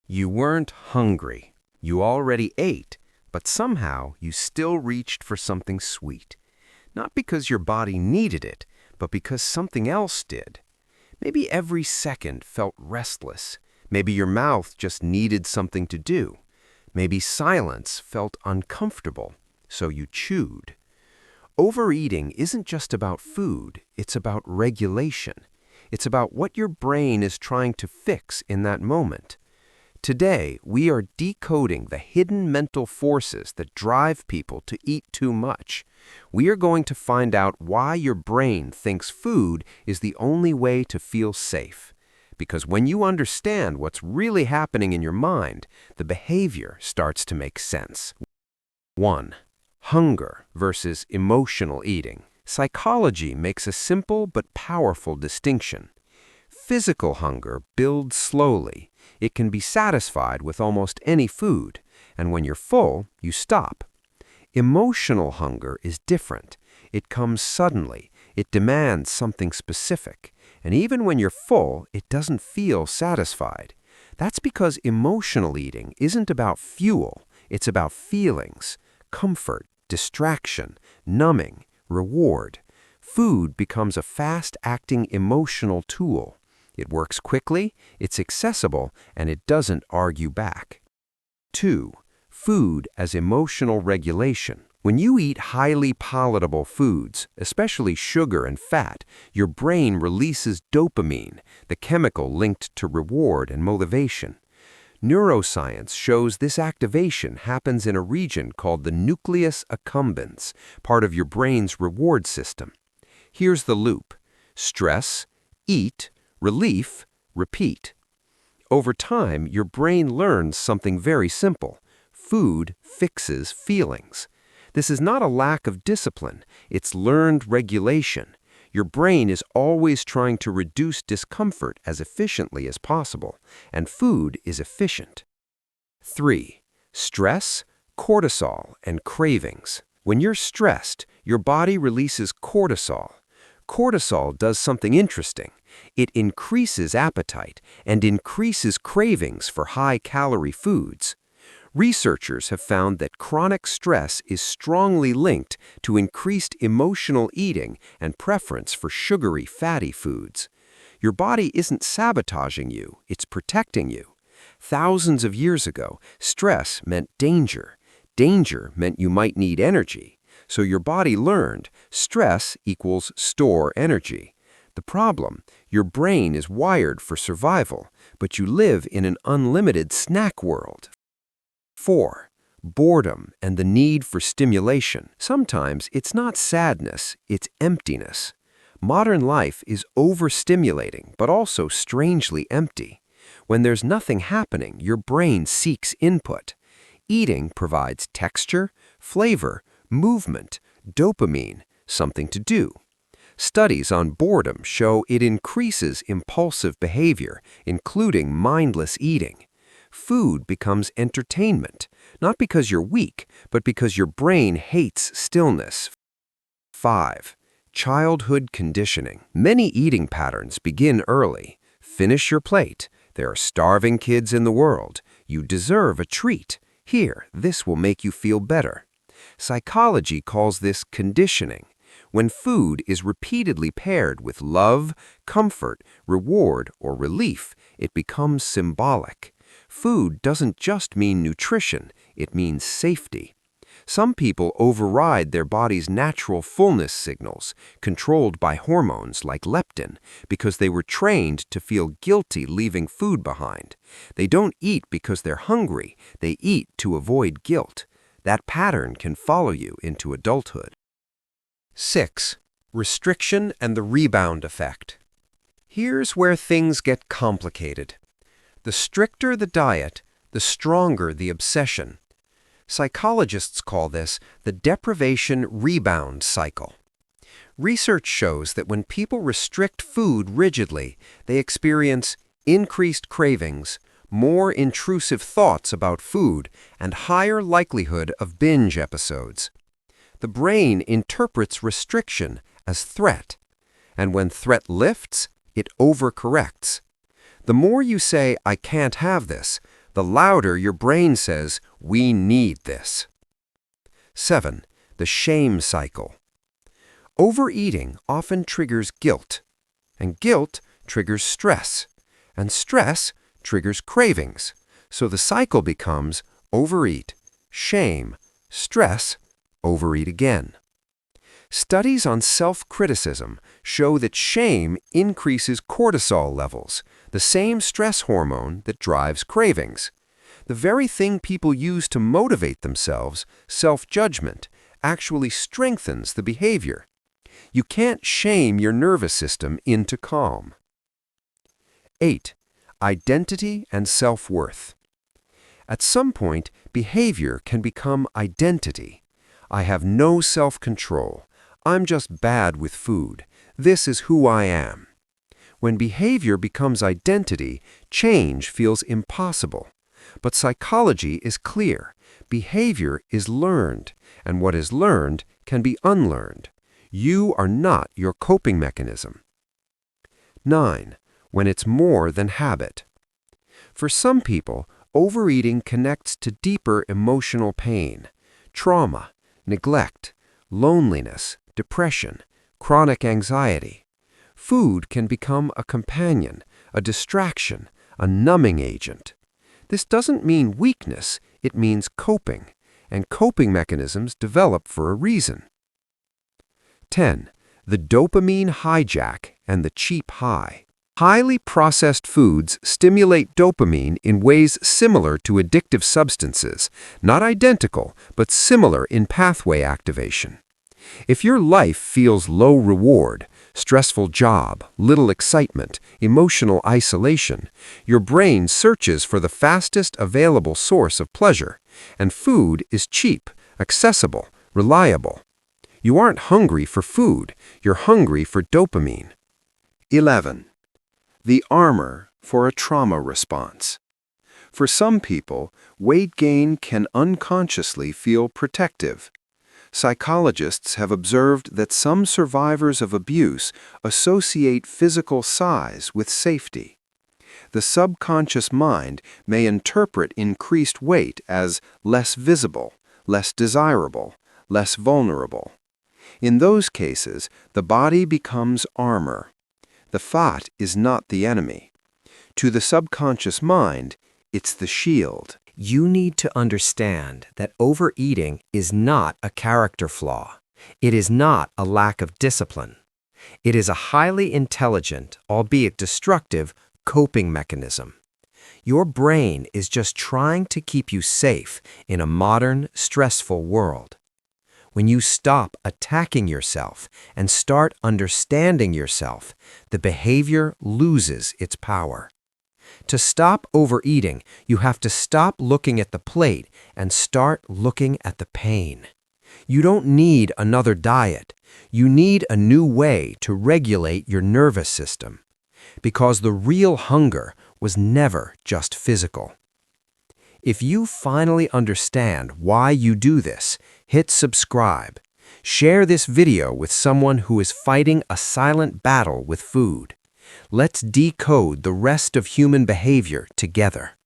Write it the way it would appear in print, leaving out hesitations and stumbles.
You weren't hungry. You already ate, but somehow you still reached for something sweet. Not because your body needed it, but because something else did. Maybe every second felt restless. Maybe your mouth just needed something to do. Maybe silence felt uncomfortable, so you chewed. Overeating isn't just about food, it's about regulation. It's about what your brain is trying to fix in that moment. Today, we are decoding the hidden mental forces that drive people to eat too much. We are going to find out why your brain thinks food is the only way to feel safe. Because when you understand what's really happening in your mind, the behavior starts to make sense. 1. Hunger versus emotional eating. Psychology makes a simple but powerful distinction. Physical hunger builds slowly. It can be satisfied with almost any food, and when you're full, you stop. Emotional hunger is different. It comes suddenly. It demands something specific, and even when you're full, it doesn't feel satisfied. That's because emotional eating isn't about fuel. It's about feelings, comfort, distraction, numbing, reward. Food becomes a fast-acting emotional tool. It works quickly, it's accessible, and it doesn't argue back. 2. Food as emotional regulation. When you eat highly palatable foods, especially sugar and fat, your brain releases dopamine, the chemical linked to reward and motivation. Neuroscience shows this activation happens in a region called the nucleus accumbens, part of your brain's reward system. Here's the loop. Stress, eat, relief, repeat. Over time, your brain learns something very simple. Food fixes feelings. This is not a lack of discipline, it's learned regulation. Your brain is always trying to reduce discomfort as efficiently as possible, and food is efficient. 3. Stress, cortisol, and cravings. When you're stressed, your body releases cortisol. Cortisol does something interesting. It increases appetite and increases cravings for high-calorie foods. Researchers have found that chronic stress is strongly linked to increased emotional eating and preference for sugary, fatty foods. Your body isn't sabotaging you, it's protecting you. Thousands of years ago, stress meant danger. Danger meant you might need energy. So your body learned stress equals store energy. The problem, your brain is wired for survival, but you live in an unlimited snack world. 4. Boredom and the need for stimulation. Sometimes it's not sadness, it's emptiness. Modern life is overstimulating, but also strangely empty. When there's nothing happening, your brain seeks input. Eating provides texture, flavor, movement, dopamine, something to do. Studies on boredom show it increases impulsive behavior, including mindless eating. Food becomes entertainment, not because you're weak, but because your brain hates stillness. 5. Childhood conditioning. Many eating patterns begin early. Finish your plate. There are starving kids in the world. You deserve a treat. Here, this will make you feel better. Psychology calls this conditioning. When food is repeatedly paired with love, comfort, reward, or relief, it becomes symbolic. Food doesn't just mean nutrition, it means safety. Some people override their body's natural fullness signals, controlled by hormones like leptin, because they were trained to feel guilty leaving food behind. They don't eat because they're hungry, they eat to avoid guilt. That pattern can follow you into adulthood. 6. Restriction and the rebound effect. Here's where things get complicated. The stricter the diet, the stronger the obsession. Psychologists call this the deprivation-rebound cycle. Research shows that when people restrict food rigidly, they experience increased cravings, more intrusive thoughts about food, and higher likelihood of binge episodes. The brain interprets restriction as threat, and when threat lifts, it overcorrects. The more you say, "I can't have this," the louder your brain says, "We need this." 7. The shame cycle. Overeating often triggers guilt, and guilt triggers stress, and stress triggers cravings. So the cycle becomes overeat, shame, stress, overeat again. Studies on self-criticism show that shame increases cortisol levels, the same stress hormone that drives cravings. The very thing people use to motivate themselves, self-judgment, actually strengthens the behavior. You can't shame your nervous system into calm. 8. Identity and self-worth. At some point, behavior can become identity. I have no self-control. I'm just bad with food. This is who I am. When behavior becomes identity, change feels impossible. But psychology is clear. Behavior is learned, and what is learned can be unlearned. You are not your coping mechanism. 9. When it's more than habit. For some people, overeating connects to deeper emotional pain, trauma, neglect, loneliness, depression, chronic anxiety. Food can become a companion, a distraction, a numbing agent. This doesn't mean weakness, it means coping, and coping mechanisms develop for a reason. 10. The dopamine hijack and the cheap high. Highly processed foods stimulate dopamine in ways similar to addictive substances, not identical, but similar in pathway activation. If your life feels low reward, stressful job, little excitement, emotional isolation, your brain searches for the fastest available source of pleasure, and food is cheap, accessible, reliable. You aren't hungry for food, you're hungry for dopamine. 11. The armor for a trauma response. For some people, weight gain can unconsciously feel protective. Psychologists have observed that some survivors of abuse associate physical size with safety. The subconscious mind may interpret increased weight as less visible, less desirable, less vulnerable. In those cases, the body becomes armor. The fat is not the enemy. To the subconscious mind, it's the shield. You need to understand that overeating is not a character flaw. It is not a lack of discipline. It is a highly intelligent, albeit destructive, coping mechanism. Your brain is just trying to keep you safe in a modern, stressful world. When you stop attacking yourself and start understanding yourself, the behavior loses its power. To stop overeating, you have to stop looking at the plate and start looking at the pain. You don't need another diet. You need a new way to regulate your nervous system. Because the real hunger was never just physical. If you finally understand why you do this, hit subscribe. Share this video with someone who is fighting a silent battle with food. Let's decode the rest of human behavior together.